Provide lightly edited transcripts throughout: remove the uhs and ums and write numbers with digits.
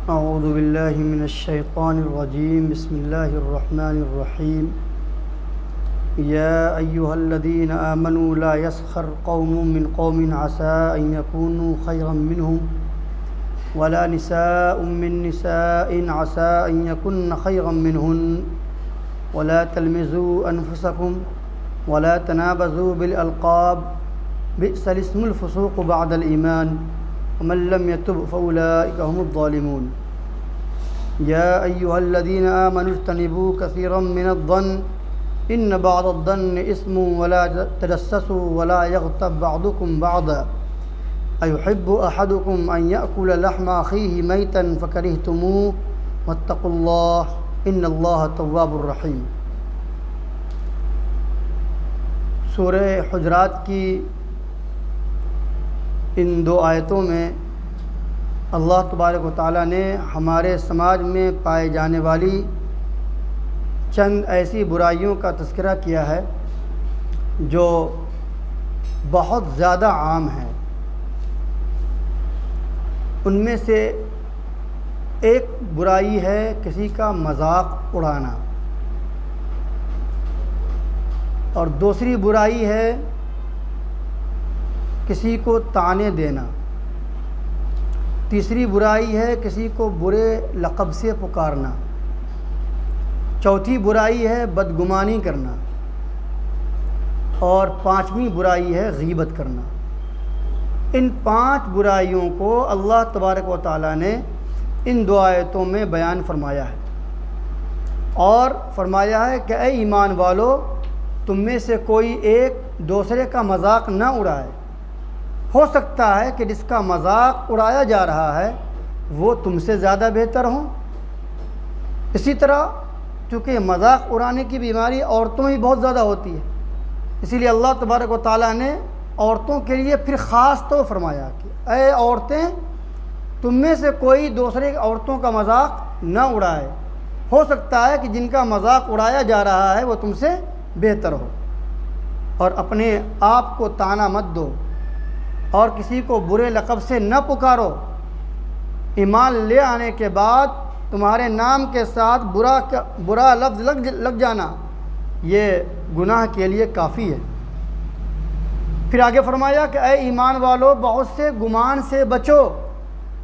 अऊज़ु बिल्लाहि मिनश्शैतानिर्रजीम बिस्मिल्लाहिर्रहमानिर्रहीम या अय्युहल्लज़ीना आमनू ला यस्खर कौमुम मिन कौमिन असा अन यकूनू खैरम मिनहुम वला निसाउम मिन निसाइन असा अन यकुन्न खैरम मिनहुन वला तलमिज़ू अनफुसकुम वला तनाबज़ू बिल अलक़ाब बि'सल इस्मुल फ़ुसूक़ बअदल ईमान वमन लम यतुब फ़उलाइका हुमुज़्ज़ालिमून या अय्युहल्लज़ीना आमनू इज्तनिबू कसीरम मिनज़्ज़न्न इन्न बअदज़्ज़न्नि इस्मुन वला तजस्ससू वला यग़्तब बअदुकुम बअदा अयुहिब्बु अहदुकुम अन यअकुल लहमा अख़ीहि मैतन फ़करिहतुमूह वत्तक़ुल्लाह इन्नल्लाह तव्वाबुर रहीम। सूरह हुजरात की इन दो आयतों में अल्लाह तबारक व तआला ने हमारे समाज में पाए जाने वाली चंद ऐसी बुराइयों का तज़किरा किया है जो बहुत ज़्यादा आम है। उनमें से एक बुराई है किसी का मजाक उड़ाना और दूसरी बुराई है किसी को ताने देना, तीसरी बुराई है किसी को बुरे लक़ब से पुकारना, चौथी बुराई है बदगुमानी करना और पांचवी बुराई है गीबत करना। इन पांच बुराइयों को अल्लाह तबारक व तआला ने इन दो आयतों में बयान फरमाया है और फरमाया है कि ऐ ईमान वालो, तुम में से कोई एक दूसरे का मजाक न उड़ाए। हो सकता है कि जिसका मजाक उड़ाया जा रहा है वो तुमसे ज़्यादा बेहतर हो। इसी तरह चूँकि मजाक उड़ाने की बीमारी औरतों में बहुत ज़्यादा होती है, इसीलिए अल्लाह तबारक व तआला ने औरतों के लिए फिर ख़ास तो फरमाया कि ऐ औरतें, तुम में से कोई दूसरे औरतों का मजाक न उड़ाए। हो सकता है कि जिनका मजाक उड़ाया जा रहा है वो तुमसे बेहतर हो। और अपने आप को ताना मत दो और किसी को बुरे लक़ब से न पुकारो। ईमान ले आने के बाद तुम्हारे नाम के साथ बुरा लफ्ज़ लग जाना ये गुनाह के लिए काफ़ी है। फिर आगे फरमाया कि ऐ ईमान वालो, बहुत से गुमान से बचो,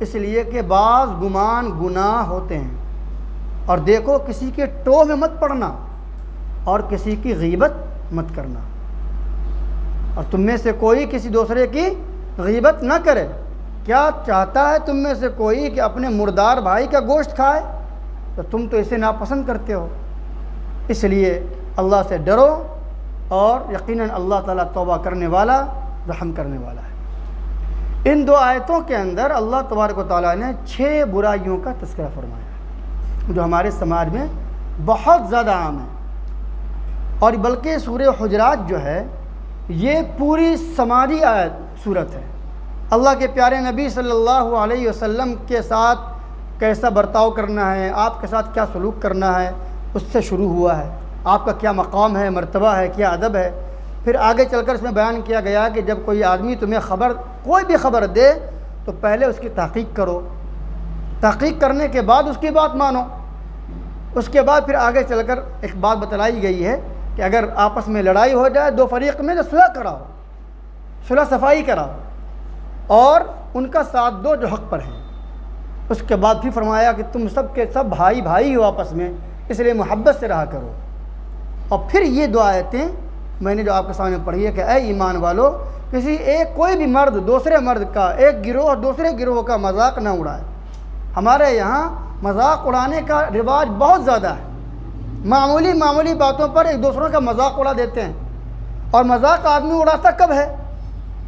इसलिए कि बाज़ गुमान गुनाह होते हैं। और देखो, किसी के टोह में मत पड़ना और किसी की गीबत मत करना। और तुम में से कोई किसी दूसरे की गीबत न करे। क्या चाहता है तुम में से कोई कि अपने मुर्दार भाई का गोश्त खाए? तो तुम तो इसे नापसंद करते हो। इसलिए अल्लाह से डरो और यकीनन अल्लाह ताला तौबा करने वाला, रहम करने वाला है। इन दो आयतों के अंदर अल्लाह तबारक व तआला ने 6 बुराइयों का तज़किरा फरमाया जो हमारे समाज में बहुत ज़्यादा आम है। और बल्कि सूरह हुजरात जो है ये पूरी समाजी सूरत है। अल्लाह के प्यारे नबी सल्लल्लाहु अलैहि वसल्लम के साथ कैसा बर्ताव करना है, आपके साथ क्या सलूक करना है, उससे शुरू हुआ है। आपका क्या मकाम है, मर्तबा है, क्या अदब है। फिर आगे चलकर इसमें बयान किया गया कि जब कोई आदमी तुम्हें कोई भी ख़बर दे तो पहले उसकी तहक़ीक़ करो, तहक़ीक़ करने के बाद उसकी बात मानो। उसके बाद फिर आगे चलकर एक बात बतलाई गई है कि अगर आपस में लड़ाई हो जाए दो फरीक़ में तो सुलह कराओ, सुलह सफ़ाई कराओ और उनका साथ दो जो हक़ पर हैं। उसके बाद फिर फरमाया कि तुम सब के सब भाई भाई हो आपस में, इसलिए मोहब्बत से रहा करो। और फिर ये दो आयतें मैंने जो आपके सामने पढ़ी है कि ऐ ईमान वालो, कोई भी मर्द दूसरे मर्द का, एक गिरोह दूसरे गिरोह का मजाक न उड़ाए। हमारे यहाँ मजाक उड़ाने का रिवाज बहुत ज़्यादा है। मामूली बातों पर एक दूसरों का मजाक उड़ा देते हैं। और मजाक आदमी उड़ाता कब है?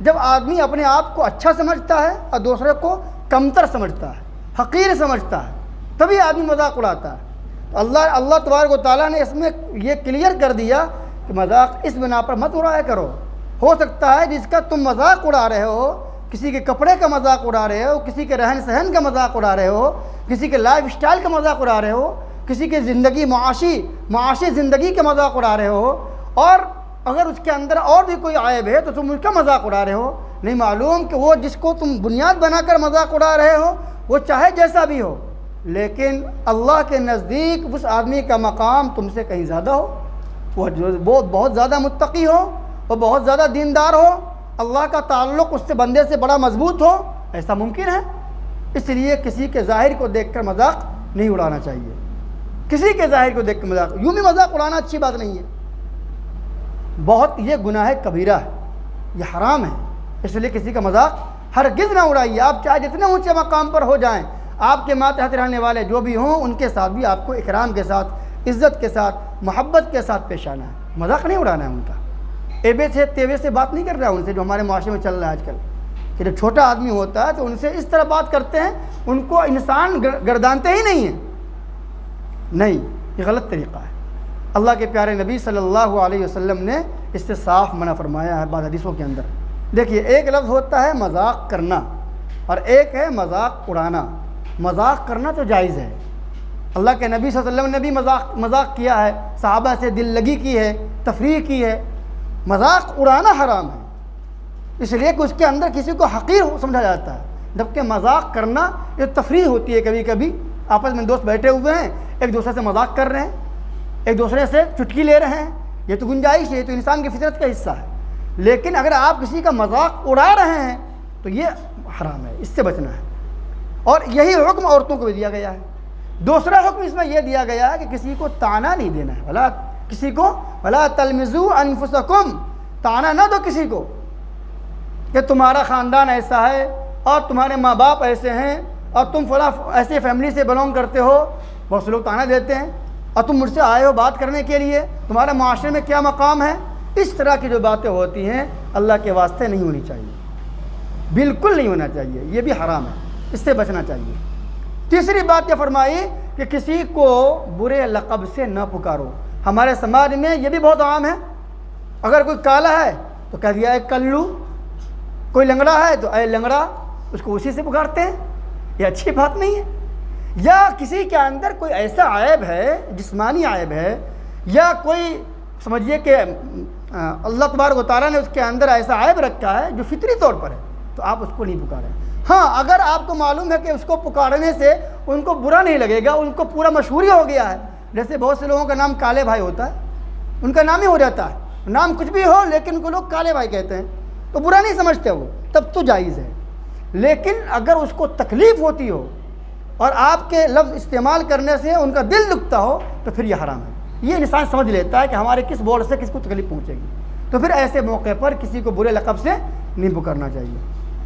जब आदमी अपने आप को अच्छा समझता है और दूसरे को कमतर समझता है, हक़ीर समझता है, तभी आदमी मजाक उड़ाता है। तो अल्लाह तबारक व तआला ने इसमें यह क्लियर कर दिया कि मजाक इस बिना पर मत उड़ाया करो। हो सकता है जिसका तुम मजाक उड़ा रहे हो, किसी के कपड़े का मजाक उड़ा रहे हो, किसी के रहन सहन का मजाक उड़ा रहे हो, किसी के लाइफ स्टाइल का मजाक उड़ा रहे हो, किसी के ज़िंदगी मुआशी ज़िंदगी का मजाक उड़ा रहे हो, और अगर उसके अंदर और भी कोई आयब है तो तुम उसका मजाक उड़ा रहे हो। नहीं मालूम कि वो जिसको तुम बुनियाद बनाकर मजाक उड़ा रहे हो वो चाहे जैसा भी हो, लेकिन अल्लाह के नज़दीक उस आदमी का मकाम तुमसे कहीं ज़्यादा हो, वो बहुत ज़्यादा मुत्तकी हो, वो बहुत ज़्यादा दीनदार हो, अल्लाह का ताल्लुक़ उससे बंदे से बड़ा मजबूत हो, ऐसा मुमकिन है। इसलिए किसी के ज़ाहिर को देखकर मजाक नहीं उड़ाना चाहिए। किसी के ज़ाहिर को देख कर मजाक, यूँ भी मजाक उड़ाना अच्छी बात नहीं है, बहुत ये गुनाह कबीरा है, ये हराम है। इसलिए किसी का मजाक हरगिज़ ना उड़ाइए। आप चाहे जितने ऊँचे मकाम पर हो जाएं, आपके मातहत रहने वाले जो भी हों उनके साथ भी आपको इकराम के साथ, इज़्ज़त के साथ, मोहब्बत के साथ पेश आना है, मजाक नहीं उड़ाना है उनका। एबे से तेवे से बात नहीं कर रहा है उनसे, जो हमारे माशरे में चल रहा है आजकल कि जब छोटा आदमी होता है तो उनसे इस तरह बात करते हैं, उनको इंसान गर्दानते ही नहीं हैं। नहीं, ये गलत तरीक़ा है। अल्लाह के प्यारे नबी सल्लल्लाहु अलैहि वसल्लम ने इससे साफ़ मना फरमाया है बाद हदीसों के अंदर। देखिए, एक लफ्ज़ होता है मजाक करना और एक है मजाक उड़ाना। मजाक करना तो जायज़ है, अल्लाह के नबी सल्लल्लाहु अलैहि वसल्लम ने भी मजाक किया है, सहाबा से दिल लगी की है, तफरीह की है। मजाक उड़ाना हराम है, इसलिए कि उसके अंदर किसी को हक़ीर समझा जाता है, जबकि मजाक करना ये तफरीह होती है। कभी कभी आपस में दोस्त बैठे हुए हैं, एक दूसरे से मजाक कर रहे हैं, एक दूसरे से चुटकी ले रहे हैं, ये तो गुंजाइश है, ये तो इंसान की फितरत का हिस्सा है। लेकिन अगर आप किसी का मजाक उड़ा रहे हैं तो ये हराम है, इससे बचना है। और यही हुक्म औरतों को भी दिया गया है। दूसरा हुक्म इसमें यह दिया गया है कि किसी को ताना नहीं देना है, भला किसी को वला तलमिज़ू अनफुसकुम, ताना ना दो किसी को कि तुम्हारा ख़ानदान ऐसा है और तुम्हारे माँ बाप ऐसे हैं और तुम फला ऐसे फैमिली से बिलोंग करते हो। बहुत से लोग ताना देते हैं, और तुम मुझसे आए हो बात करने के लिए, तुम्हारे माशरे में क्या मकाम है। इस तरह की जो बातें होती हैं अल्लाह के वास्ते नहीं होनी चाहिए, बिल्कुल नहीं होना चाहिए, ये भी हराम है, इससे बचना चाहिए। तीसरी बात यह फरमाई कि किसी को बुरे लक़ब से न पुकारो। हमारे समाज में ये भी बहुत आम है, अगर कोई काला है तो कह दिया है कल्लू, कोई लंगड़ा है तो अय लंगड़ा, उसको उसी से पुकारते हैं। ये अच्छी बात नहीं है। या किसी के अंदर कोई ऐसा आयब है, जिस्मानी आयब है, या कोई समझिए कि अल्लाह तबारक व तआला ने उसके अंदर ऐसा आयब रखा है जो फितरी तौर पर है, तो आप उसको नहीं पुकारें। हाँ, अगर आपको मालूम है कि उसको पुकारने से उनको बुरा नहीं लगेगा, उनको पूरा मशहूरी हो गया है, जैसे बहुत से लोगों का नाम काले भाई होता है, उनका नाम ही हो जाता है, नाम कुछ भी हो लेकिन उनको लोग काले भाई कहते हैं, तो बुरा नहीं समझते वो, तब तो जायज़ है। लेकिन अगर उसको तकलीफ़ होती हो और आपके लफ्ज़ इस्तेमाल करने से उनका दिल दुखता हो तो फिर यह हराम है। ये इंसान समझ लेता है कि हमारे किस बोल से किसको तकलीफ़ पहुँचेगी, तो फिर ऐसे मौके पर किसी को बुरे लक़ब से नहीं पुकारना चाहिए।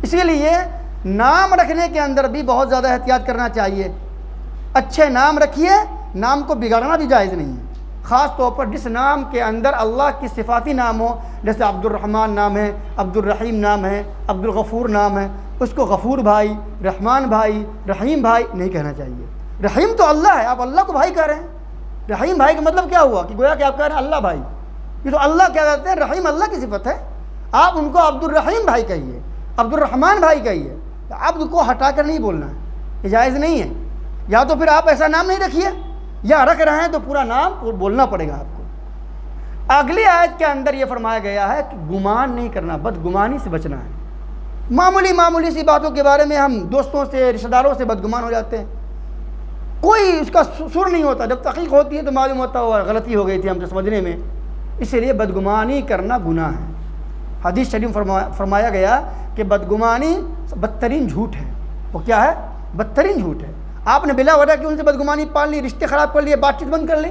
इसीलिए नाम रखने के अंदर भी बहुत ज़्यादा एहतियात करना चाहिए। अच्छे नाम रखिए, नाम को बिगाड़ना भी जायज़ नहीं है। ख़ास तौर पर जिस नाम के अंदर अल्लाह की सिफाती नाम हो, जैसे अब्दुर्रहमान नाम है, अब्दुर्रहीम नाम है, अब्दुल गफ़ूर नाम है, उसको गफ़ूर भाई, रहमान भाई, रहीम भाई नहीं कहना चाहिए। रहीम तो अल्लाह है, आप अल्लाह को भाई कह रहे हैं। रहीम भाई का मतलब क्या हुआ कि गोया कि आप कह रहे हैं अल्लाह भाई, ये तो अल्लाह क्या कहते हैं, रहीम अल्लाह की सिफत है। आप उनको अब्दुर्रहीम भाई कहिए, अब्दुर्रहमान भाई कहिए, अब्द को हटा कर नहीं बोलना है, ये जायज़ नहीं है। या तो फिर आप ऐसा नाम नहीं रखिए, या रख रहे हैं तो पूरा नाम बोलना पड़ेगा आपको। अगली आयत के अंदर ये फरमाया गया है कि गुमान नहीं करना, बदगुमानी से बचना है। मामूली सी बातों के बारे में हम दोस्तों से, रिश्तेदारों से बदगुमान हो जाते हैं, कोई उसका सुर नहीं होता, जब तहक़ीक़ होती है तो मालूम होता है गलती हो गई थी हमसे समझने में। इसलिए बदगुमानी करना गुनाह है। हदीस शरीफ फरमाया गया कि बदगुमानी बदतरीन झूठ है। वो क्या है? बदतरीन झूठ है। आपने बिला वजह की उनसे बदगुमानी पाल ली, रिश्ते ख़राब कर लिए, बातचीत बंद कर ली,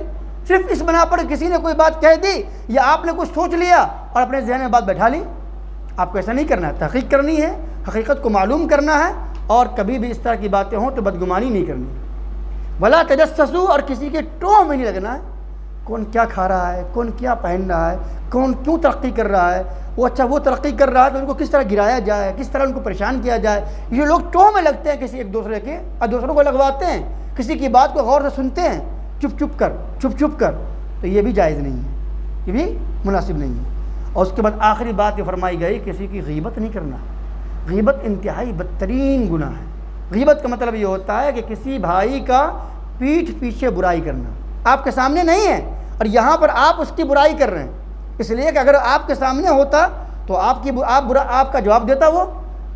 सिर्फ इस बना पर किसी ने कोई बात कह दी या आपने कुछ सोच लिया और अपने जहन में बात बैठा ली। आपको ऐसा नहीं करना है, तहक़ीक़ करनी है, हकीकत को मालूम करना है, और कभी भी इस तरह की बातें हों तो बदगुमानी नहीं करनी। वला तजस्ससू, और किसी के टोह में नहीं लगना है, कौन क्या खा रहा है, कौन क्या पहन रहा है, कौन क्यों तरक्की कर रहा है, वो अच्छा वो तरक्की कर रहा है तो उनको किस तरह गिराया जाए, किस तरह उनको परेशान किया जाए। ये लोग टोह में लगते हैं किसी एक दूसरे के, और दूसरों को लगवाते हैं, किसी की बात को गौर से सुनते हैं, चुप चुप कर, तो ये भी जायज़ नहीं है, ये भी मुनासिब नहीं है। और उसके बाद आखिरी बात ये फरमाई गई, किसी की गीबत नहीं करना। गीबत इंतहाई बदतरीन गुनाह है। गीबत का मतलब ये होता है कि किसी भाई का पीठ पीछे बुराई करना, आपके सामने नहीं है और यहाँ पर आप उसकी बुराई कर रहे हैं, इसलिए कि अगर आपके सामने होता तो आपका जवाब देता वो,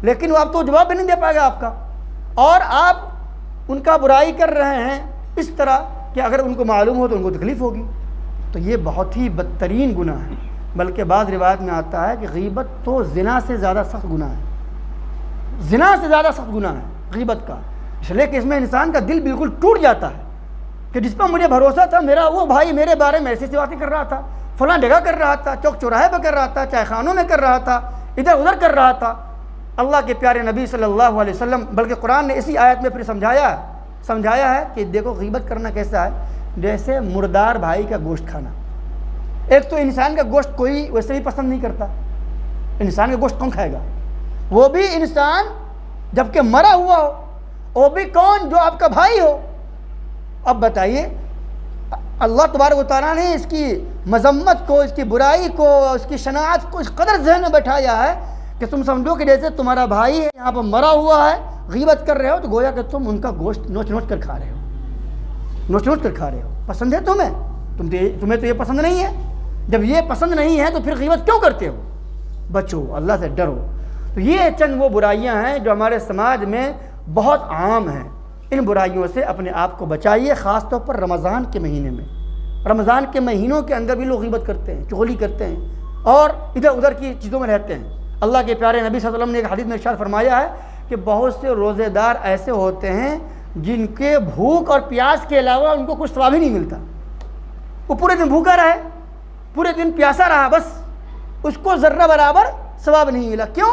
लेकिन वो आप तो जवाब भी नहीं दे पाएगा आपका, और आप उनका बुराई कर रहे हैं इस तरह कि अगर उनको मालूम हो तो उनको तकलीफ़ होगी, तो ये बहुत ही बदतरीन गुनाह है। बल्कि बाद रिवायत में आता है कि गीबत तो ज़िना से ज़्यादा सख्त गुनाह है, ज़िना से ज़्यादा सख्त गुनाह है गीबत का। इसलिए कि इसमें इंसान का दिल बिल्कुल टूट जाता है कि जिस पर मुझे भरोसा था, मेरा वो भाई मेरे बारे में ऐसी बातें कर रहा था, फलां जगह कर रहा था, चौक चौराहे पर कर रहा था, चाय खानों में कर रहा था, इधर उधर कर रहा था। अल्लाह के प्यारे नबी सल्लल्लाहु अलैहि वसल्लम, बल्कि कुरान ने इसी आयत में फिर समझाया है कि देखो गीबत करना कैसा है, जैसे मुर्दार भाई का गोश्त खाना। एक तो इंसान का गोश्त कोई वैसे भी पसंद नहीं करता, इंसान का गोश्त कौन खाएगा, वो भी इंसान जबकि मरा हुआ हो, वो भी कौन, जो आपका भाई हो। अब बताइए, अल्लाह तबारक व तआला ने इसकी मजम्मत को, इसकी बुराई को, इसकी शनाअत को इस कदर ज़हन में बैठाया है कि तुम समझो कि जैसे तुम्हारा भाई है यहाँ पर मरा हुआ है, गीबत कर रहे हो तो गोया कि तुम उनका गोश्त नोच नोच कर खा रहे हो, नोच नोच कर खा रहे हो। पसंद है तुम्हें, तुम्हें तो ये पसंद नहीं है। जब ये पसंद नहीं है तो फिर गीबत क्यों करते हो? बचो, अल्लाह से डरो। तो ये चंद वो बुराइयां हैं जो हमारे समाज में बहुत आम हैं। इन बुराइयों से अपने आप को बचाइए, ख़ास तौर पर रमज़ान के महीने में। रमज़ान के महीनों के अंदर भी लोग गीबत करते हैं, चुगली करते हैं और इधर उधर की चीज़ों में रहते हैं। अल्लाह के प्यारे नबी सल्लल्लाहु अलैहि वसल्लम ने एक हदीस में इरशाद फरमाया है कि बहुत से रोज़ेदार ऐसे होते हैं जिनके भूख और प्यास के अलावा उनको कुछ सवाब ही नहीं मिलता। वो पूरे दिन भूखा रहे, पूरे दिन प्यासा रहा, बस उसको ज़र्रा बराबर सवाब नहीं मिला। क्यों?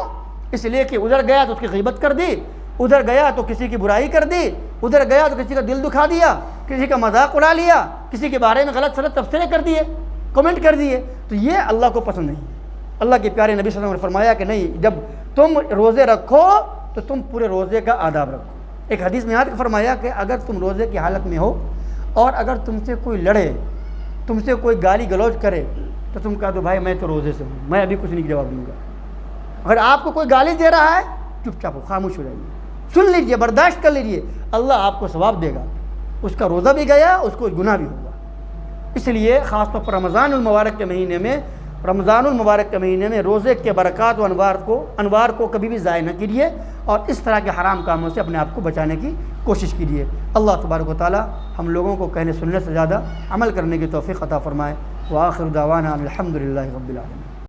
इसलिए कि उधर गया तो उसकी गीबत कर दी, उधर गया तो किसी की बुराई कर दी, उधर गया तो किसी का दिल दुखा दिया, किसी का मजाक उड़ा लिया, किसी के बारे में गलत सलत तबसरे कर दिए, कमेंट कर दिए। तो ये अल्लाह को पसंद नहीं है। अल्लाह के प्यारे नबी सल्लल्लाहु अलैहि वसल्लम ने फरमाया कि नहीं, जब तुम रोज़े रखो तो तुम पूरे रोज़े का आदाब रखो। एक हदीस में याद फरमाया कि अगर तुम रोज़े की हालत में हो और अगर तुमसे कोई लड़े, तुमसे कोई गाली गलौज करे, तो तुम कह दो भाई मैं तो रोज़े से हूँ, मैं अभी कुछ नहीं जवाब दूँगा। अगर आपको कोई गाली दे रहा है, चुपचाप हो, खामोश हो जाइए, सुन लीजिए, बर्दाश्त कर लीजिए, अल्लाह आपको सवाब देगा। उसका रोज़ा भी गया, उसको गुनाह भी होगा। इसलिए ख़ास तौर पर रमज़ानुल मुबारक के महीने में, रमज़ानुल मुबारक के महीने में रोज़े के बरक़ात व अनवार को कभी भी ज़ाय न कीजिए और इस तरह के हराम कामों से अपने आप को बचाने की कोशिश कीजिए। अल्लाह तबारक व तआला हम लोगों को कहने सुनने से ज़्यादा अमल करने की तौफ़ीक़ अता फ़रमाए। व आख़िर दावाना अल्हम्दुलिल्लाहि रब्बिल आलमीन।